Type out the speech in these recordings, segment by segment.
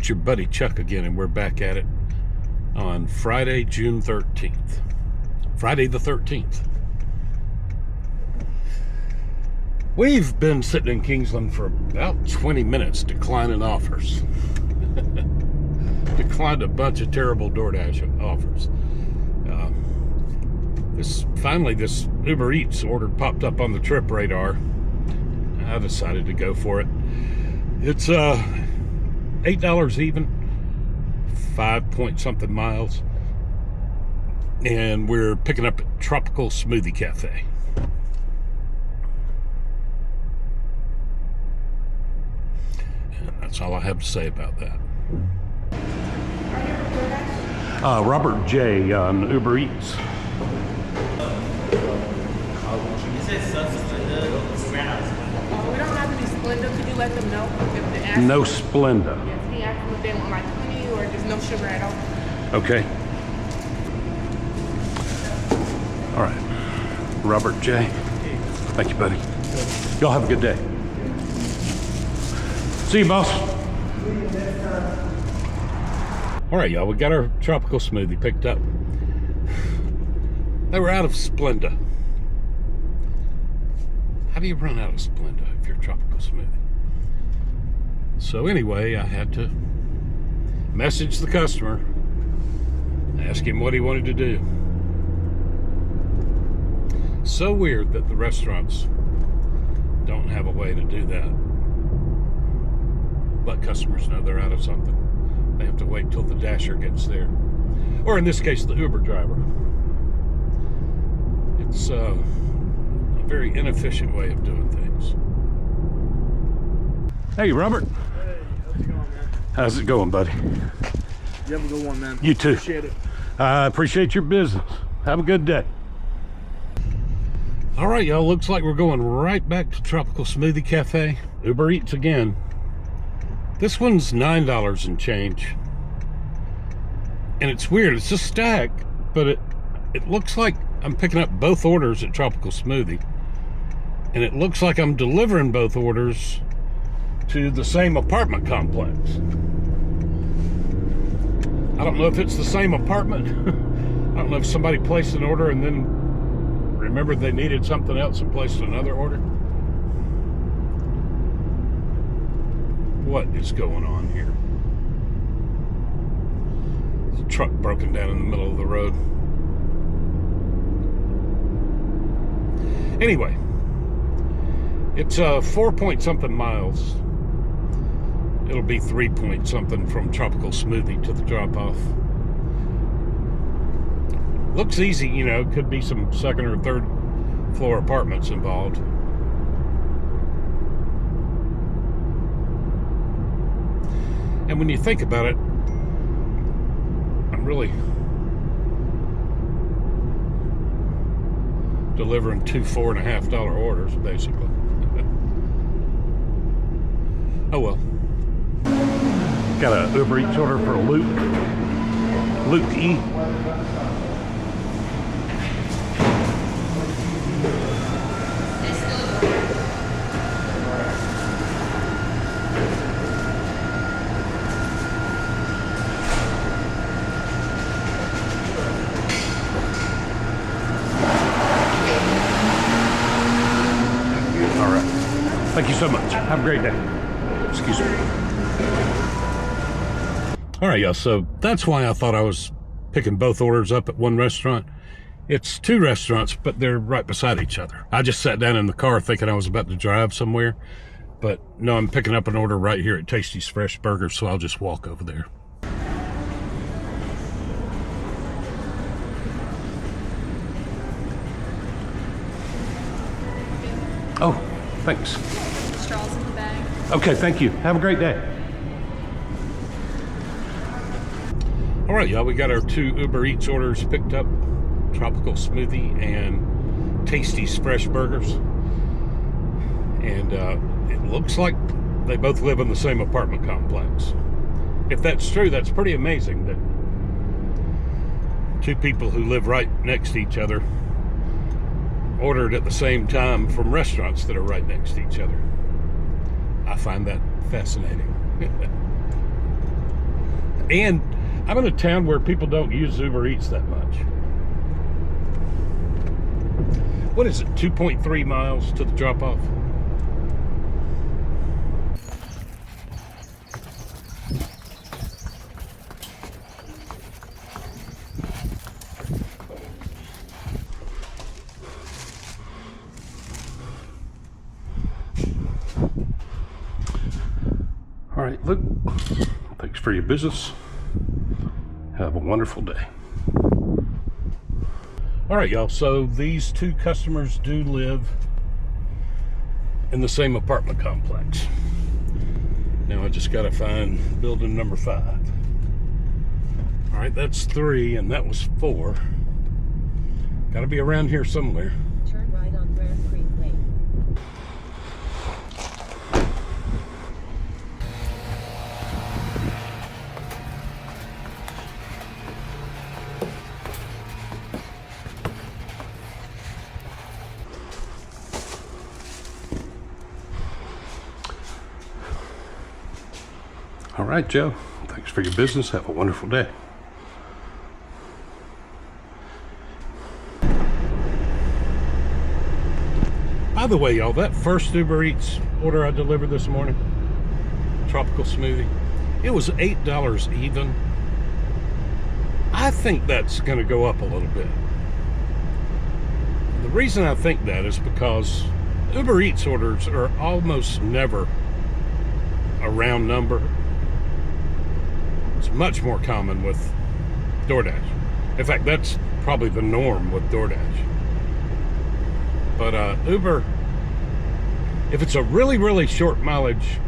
it's your buddy Chuck again, and we're back at it on Friday, June 13th. Friday the 13th. We've been sitting in Kingsland for about 20 minutes declining offers. Declined a bunch of terrible DoorDash offers. Finally, this Uber Eats order popped up on the trip radar. I decided to go for it. It's $8 even, 5-point-something miles, and we're picking up at Tropical Smoothie Cafe. And that's all I have to say about that. Robert J. on Uber Eats. We don't have any Splenda. Could you let them know if they ask? No Splenda. Yes, he asked them if they want like 20 or just no sugar at all. Okay. All right. Robert J. Thank you, buddy. Y'all have a good day. See you, boss. All right, y'all. We got our tropical smoothie picked up. They were out of Splenda. How do you run out of Splenda if you're a tropical smoothie? So anyway, I had to message the customer, ask him what he wanted to do. So weird that the restaurants don't have a way to do that. Let customers know they're out of something. They have to wait till the dasher gets there. Or in this case, the Uber driver. It's a very inefficient way of doing things. Hey, Robert. Hey, how's it going, man? How's it going, buddy? You have a good one, man. You too. Appreciate it. I appreciate your business. Have a good day. All right, y'all. Looks like we're going right back to Tropical Smoothie Cafe. Uber Eats again. This one's $9 and change. And it's weird. It's a stack, but it looks like I'm picking up both orders at Tropical Smoothie. And it looks like I'm delivering both orders to the same apartment complex. I don't know if it's the same apartment. I don't know if somebody placed an order and then remembered they needed something else and placed another order. What is going on here? There's a truck broken down in the middle of the road. Anyway, it's 4-point-something miles. It'll be 3-point-something from Tropical Smoothie to the drop-off. Looks easy, you know. Could be some second or third floor apartments involved. And when you think about it, I'm really delivering two $4.50 orders, basically. Oh well. Got a Uber Eats order for Luke E. All right. Thank you so much. Have a great day. Excuse me. All right, y'all. So that's why I thought I was picking both orders up at one restaurant. It's two restaurants, but they're right beside each other. I just sat down in the car thinking I was about to drive somewhere, but no, I'm picking up an order right here at Tasty's Fresh Burgers, so I'll just walk over there. Oh, thanks. Straws in the bag. Okay, thank you. Have a great day. All right, y'all, we got our two Uber Eats orders picked up. Tropical Smoothie and Tasty's Fresh Burgers. And it looks like they both live in the same apartment complex. If that's true, that's pretty amazing that two people who live right next to each other ordered at the same time from restaurants that are right next to each other. I find that fascinating. And I'm in a town where people don't use Uber Eats that much. What is it, 2.3 miles to the drop-off? All right, Luke, thanks for your business. Have a wonderful day. All right, y'all, so these two customers do live in the same apartment complex. Now I just gotta find building number 5. All right, that's 3 and that was 4. Gotta be around here somewhere. Turn right on Grand Creek Lane. All right, Joe, thanks for your business. Have a wonderful day. By the way, y'all, that first Uber Eats order I delivered this morning, tropical smoothie, it was $8 even. I think that's going to go up a little bit. The reason I think that is because Uber Eats orders are almost never a round number. It's much more common with DoorDash. In fact, that's probably the norm with DoorDash. But Uber, if it's a really, really short mileage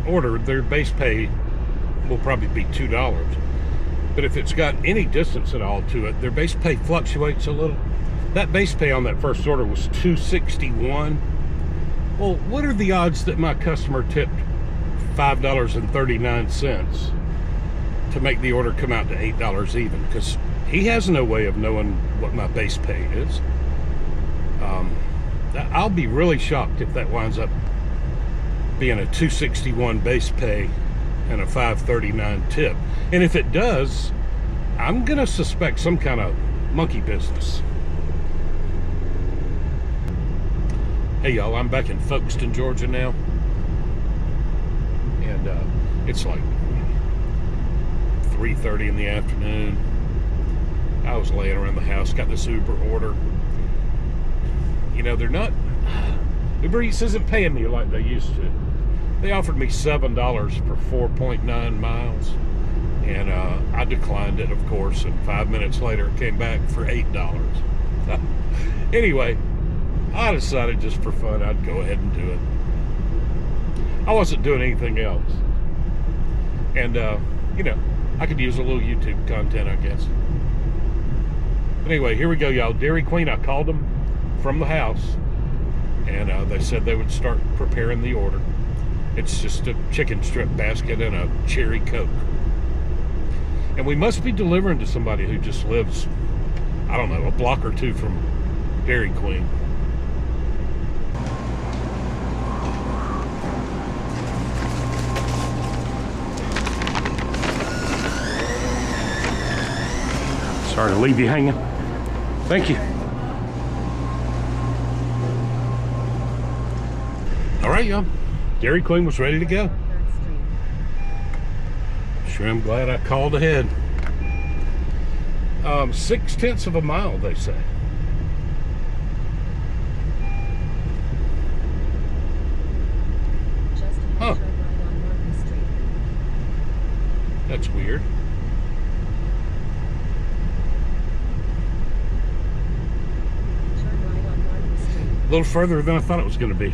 order, their base pay will probably be $2. But if it's got any distance at all to it, their base pay fluctuates a little. That base pay on that first order was $2.61. Well, what are the odds that my customer tipped $5.39 to make the order come out to $8 even? Because he has no way of knowing what my base pay is. I'll be really shocked if that winds up being a $2.61 base pay and a $5.39 tip. And if it does, I'm gonna suspect some kind of monkey business. Hey y'all, I'm back in Folkston, Georgia now. And it's like 3:30 in the afternoon. I was laying around the house, got this Uber order. You know, Uber Eats isn't paying me like they used to. They offered me $7 for 4.9 miles. And I declined it, of course. And 5 minutes later, it came back for $8. Anyway, I decided just for fun, I'd go ahead and do it. I wasn't doing anything else. And, you know, I could use a little YouTube content, I guess. But anyway, here we go, y'all. Dairy Queen, I called them from the house. And they said they would start preparing the order. It's just a chicken strip basket and a cherry Coke. And we must be delivering to somebody who just lives, I don't know, a block or two from Dairy Queen. Sorry to leave you hanging. Thank you. All right, y'all. Dairy Queen was ready to go. Sure, I'm glad I called ahead. 6/10 of a mile, they say. Huh. That's weird. A little further than I thought it was going to be.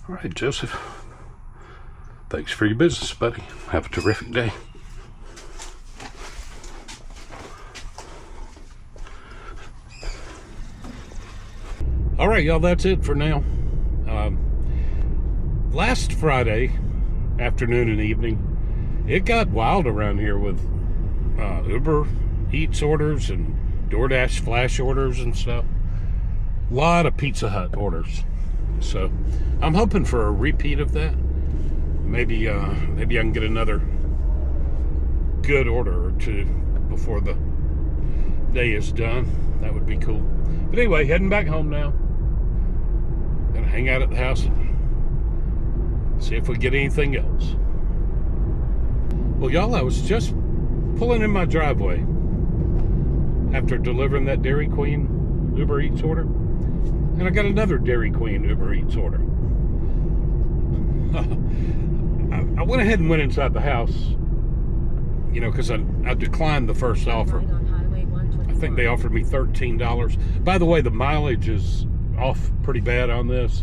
All right, Joseph. Thanks for your business, buddy. Have a terrific day. All right, y'all, that's it for now. last Friday afternoon and evening, it got wild around here with Uber Eats orders and DoorDash flash orders and stuff. A lot of Pizza Hut orders. So I'm hoping for a repeat of that. Maybe I can get another good order or two before the day is done. That would be cool. But anyway, heading back home now. Gonna hang out at the house and see if we get anything else. Well, y'all, I was just pulling in my driveway after delivering that Dairy Queen Uber Eats order, and I got another Dairy Queen Uber Eats order. I went ahead and went inside the house, you know, because I declined the first offer. Right on Highway 124. I think they offered me $13. By the way, the mileage is off pretty bad on this.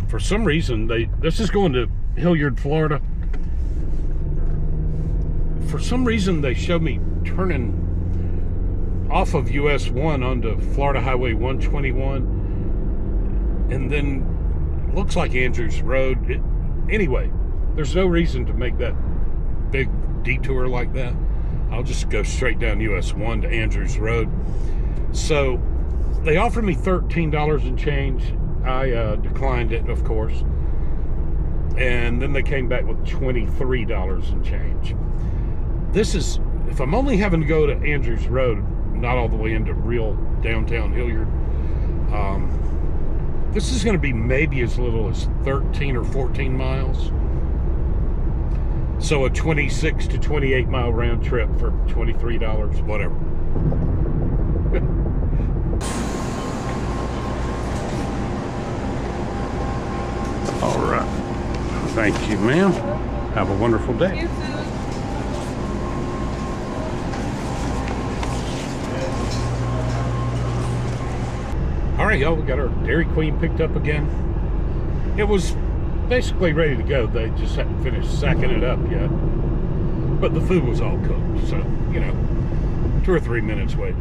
For some reason, this is going to Hilliard, Florida. For some reason, they showed me turning off of US 1 onto Florida Highway 121, and then it looks like Andrews Road. Anyway, there's no reason to make that big detour like that. I'll just go straight down US 1 to Andrews Road. So they offered me $13 and change. I declined it, of course. And then they came back with $23 and change. This is, if I'm only having to go to Andrews Road, not all the way into real downtown Hilliard, this is going to be maybe as little as 13 or 14 miles. So a 26 to 28 mile round trip for $23, whatever. All right. Thank you, ma'am. Have a wonderful day. You too. All right, y'all, we got our Dairy Queen picked up again. It was basically ready to go. They just hadn't finished sacking it up yet. But the food was all cooked, so, you know, 2 or 3 minutes wait.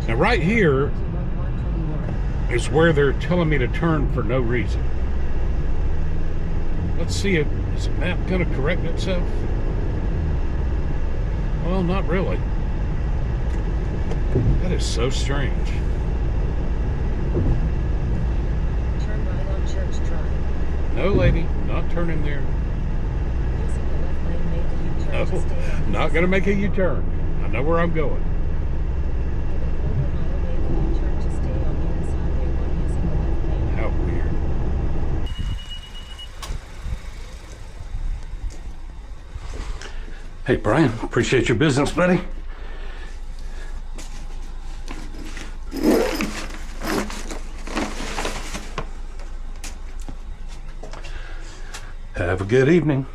Now, right here is where they're telling me to turn for no reason. Let's see, is the map going to correct itself? Well, not really. That is so strange. Turn right on Church Drive. No, lady, not turning there. Using the left lane, make a U-turn No, to stay on not going to make a U-turn. I know where I'm going. In a quarter mile, make a U-turn to stay on US Highway 1 using the left lane. How weird. Hey, Brian, appreciate your business, buddy. Have a good evening.